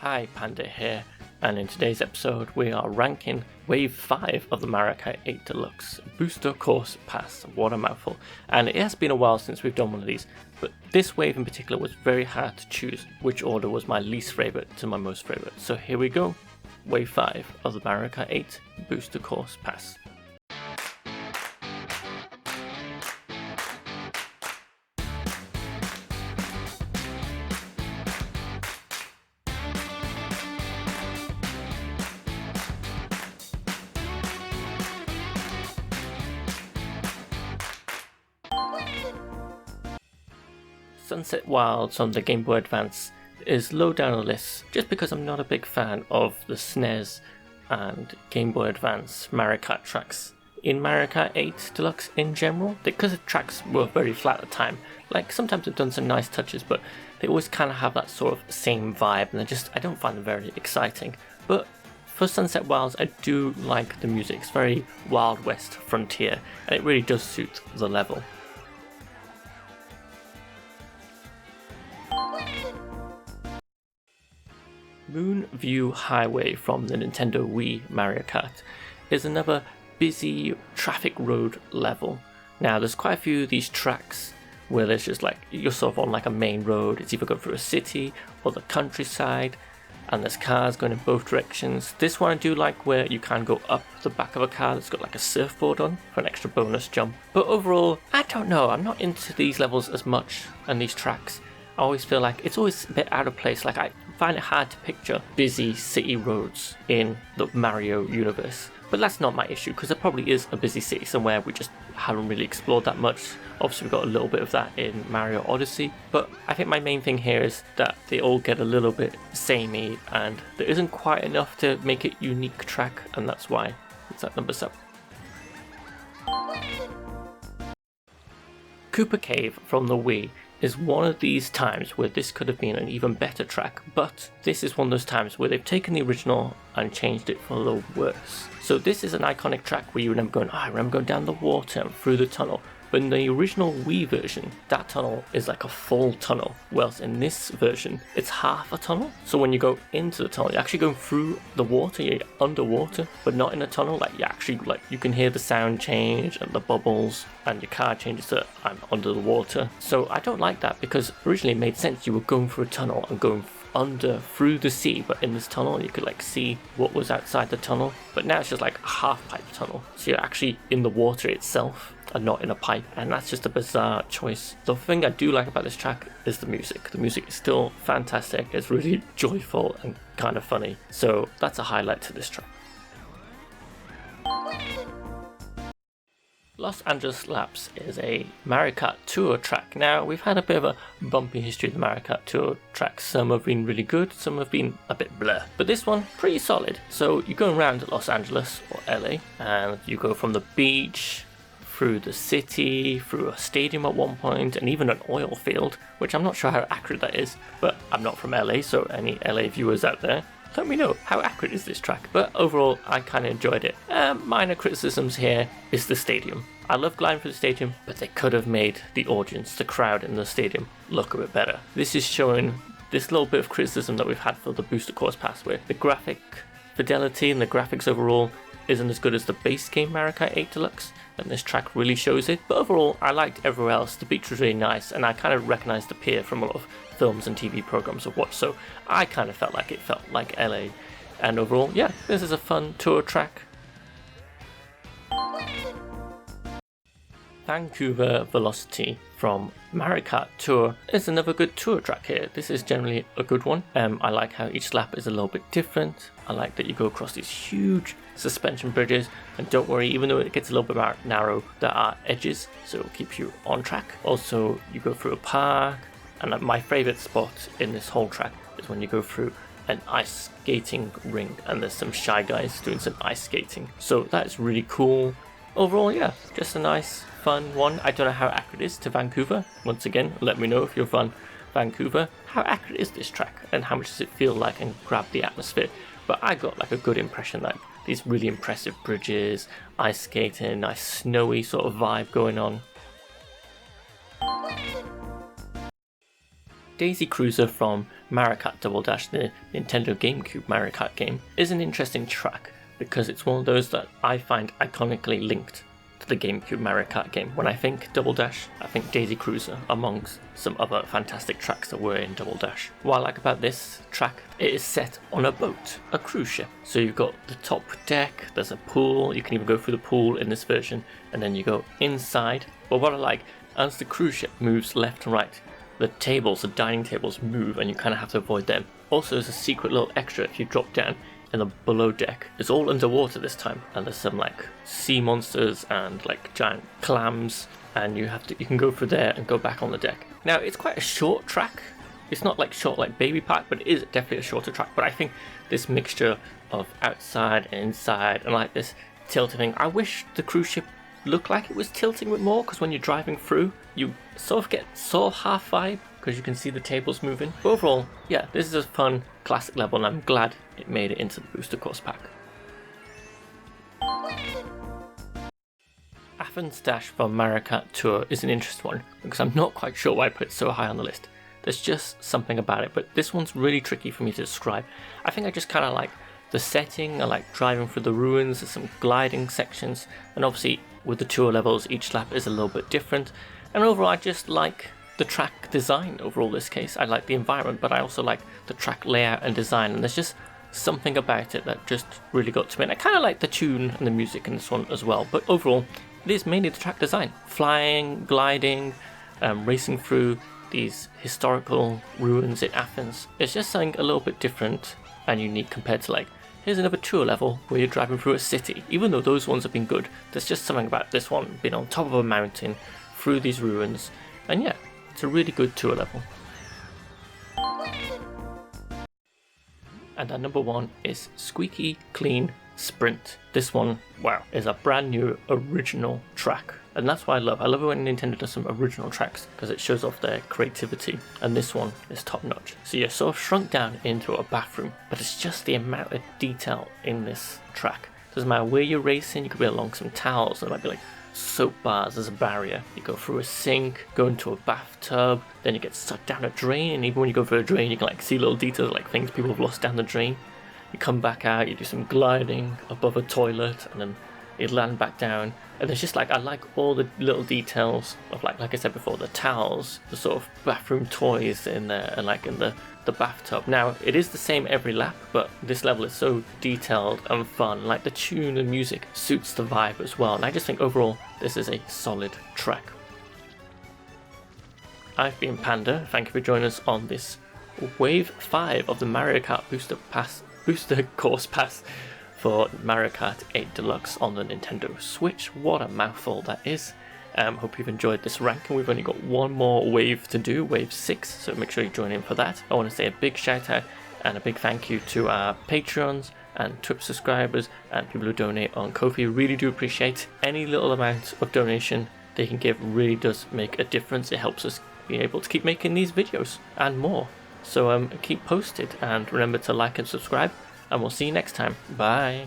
Hi, Panda here, and in today's episode we are ranking Wave 5 of the Mario Kart 8 Deluxe Booster Course Pass. What a mouthful. And it has been a while since we've done one of these, but this wave in particular was very hard to choose which order was my least favourite to my most favourite. So here we go, Wave 5 of the Mario Kart 8 Booster Course Pass. Sunset Wilds on the Game Boy Advance is low down the list just because I'm not a big fan of the SNES and Game Boy Advance Mario Kart tracks. In Mario Kart 8 Deluxe in general, because the tracks were very flat at the time, like sometimes they've done some nice touches, but they always kind of have that sort of same vibe and I don't find them very exciting. But for Sunset Wilds, I do like the music. It's very Wild West frontier and it really does suit the level. Moonview Highway from the Nintendo Wii Mario Kart is another busy traffic road level. Now there's quite a few of these tracks where there's just like, you're sort of on like a main road, it's either going through a city or the countryside, and there's cars going in both directions. This one I do like where you can go up the back of a car that's got like a surfboard on for an extra bonus jump. But overall, I don't know, I'm not into these levels as much and these tracks. I always feel like it's always a bit out of place. Like I find it hard to picture busy city roads in the Mario universe. But that's not my issue because there probably is a busy city somewhere we just haven't really explored that much. Obviously we've got a little bit of that in Mario Odyssey. But I think my main thing here is that they all get a little bit samey and there isn't quite enough to make it unique track, and that's why it's at number 7. Koopa Cave from the Wii is one of these times where this could have been an even better track, but this is one of those times where they've taken the original and changed it for a little worse. So this is an iconic track where you remember going, I remember going down the water and through the tunnel. But in the original Wii version, that tunnel is like a full tunnel, whilst in this version, it's half a tunnel. So when you go into the tunnel, you're actually going through the water, you're underwater, but not in a tunnel. Like you actually, like you can hear the sound change and the bubbles, and your car changes to I'm under the water. So I don't like that because originally it made sense. You were going through a tunnel and going under through the sea, but in this tunnel you could like see what was outside the tunnel. But now it's just like a half pipe tunnel, so you're actually in the water itself and not in a pipe, and that's just a bizarre choice. The thing I do like about this track is the music. The music is still fantastic, it's really joyful and kind of funny, so that's a highlight to this track. Los Angeles Laps is a Mario Kart Tour track. Now, we've had a bit of a bumpy history of the Mario Kart Tour tracks. Some have been really good, some have been a bit bleh. But this one, pretty solid. So you're going around Los Angeles, or LA, and you go from the beach, through the city, through a stadium at one point, and even an oil field, which I'm not sure how accurate that is, but I'm not from LA, so any LA viewers out there, let me know, how accurate is this track? But overall, I kind of enjoyed it. Minor criticisms here is the stadium. I love gliding through the stadium, but they could have made the audience, the crowd in the stadium, look a bit better. This is showing this little bit of criticism that we've had for the Booster Course Pass, where the graphic fidelity and the graphics overall isn't as good as the base game Mario Kart 8 Deluxe, and this track really shows it. But overall, I liked everywhere else. The beach was really nice, and I kind of recognised the pier from a lot of films and TV programs I've watched, so I kind of felt like LA. And overall, yeah, this is a fun tour track. Vancouver Velocity from Mario Kart Tour is another good tour track here. This is generally a good one. I like how each lap is a little bit different. I like that you go across these huge suspension bridges, and don't worry, even though it gets a little bit more narrow, there are edges, so it keeps you on track. Also, you go through a park, and my favourite spot in this whole track is when you go through an ice skating rink, and there's some shy guys doing some ice skating. So that's really cool. Overall, yeah, just a nice, fun one. I don't know how accurate it is to Vancouver. Once again, let me know if you're from Vancouver. How accurate is this track, and how much does it feel like and grab the atmosphere? But I got like a good impression, like these really impressive bridges, ice skating, nice snowy sort of vibe going on. Daisy Cruiser from Mario Kart Double Dash, the Nintendo GameCube Mario Kart game, is an interesting track because it's one of those that I find iconically linked to the GameCube Mario Kart game. When I think Double Dash, I think Daisy Cruiser, amongst some other fantastic tracks that were in Double Dash. What I like about this track, it is set on a boat, a cruise ship. So you've got the top deck, there's a pool, you can even go through the pool in this version, and then you go inside. But what I like, as the cruise ship moves left and right, the tables, the dining tables move and you kind of have to avoid them. Also, there's a secret little extra if you drop down in the below deck. It's all underwater this time, and there's some like sea monsters and like giant clams, and you can go through there and go back on the deck. Now, it's quite a short track. It's not like short like BeanBun, but it is definitely a shorter track. But I think this mixture of outside and inside and like this tilting thing, I wish the cruise ship looked like it was tilting a bit more, because when you're driving through, you sort of half vibe because you can see the tables moving. But overall, yeah, this is a fun classic level, and I'm glad it made it into the booster course pack. Athens Dash from Mario Kart Tour is an interesting one because I'm not quite sure why I put it so high on the list. There's just something about it, but this one's really tricky for me to describe. I think I just kind of like the setting. I like driving through the ruins. There's some gliding sections, and obviously with the tour levels, each lap is a little bit different. And overall, I just like the track design overall this case. I like the environment, but I also like the track layout and design, and there's just something about it that just really got to me. And I kind of like the tune and the music in this one as well, but overall, it is mainly the track design. Flying, gliding, racing through these historical ruins in Athens. It's just something a little bit different and unique compared to like, here's another tour level where you're driving through a city. Even though those ones have been good, there's just something about this one being on top of a mountain, through these ruins, and yeah, it's a really good tour level. And our number one is Squeaky Clean Sprint. This one, wow, is a brand new original track. And that's what I love. I love it when Nintendo does some original tracks because it shows off their creativity. And this one is top notch. So you're sort of shrunk down into a bathroom, but it's just the amount of detail in this track. Doesn't matter where you're racing, you could be along some towels, there might be like soap bars as a barrier. You go through a sink, go into a bathtub, then you get sucked down a drain, and even when you go through a drain, you can like see little details like things people have lost down the drain. You come back out, you do some gliding above a toilet, and then you land back down. And it's just like, I like all the little details of like I said before, the towels, the sort of bathroom toys in there, and like in the bathtub. Now, it is the same every lap, but this level is so detailed and fun. Like the tune and music suits the vibe as well. And I just think overall, this is a solid track. I've been Panda. Thank you for joining us on this Wave 5 of the Mario Kart Booster Course Pass for Mario Kart 8 Deluxe on the Nintendo Switch. What a mouthful that is. Hope you've enjoyed this ranking. We've only got one more wave to do, wave 6, so make sure you join in for that. I want to say a big shout out and a big thank you to our Patreons and Twitch subscribers and people who donate on Ko-fi. Really do appreciate any little amount of donation they can give. Really does make a difference. It helps us be able to keep making these videos and more. So keep posted and remember to like and subscribe, and we'll see you next time. Bye.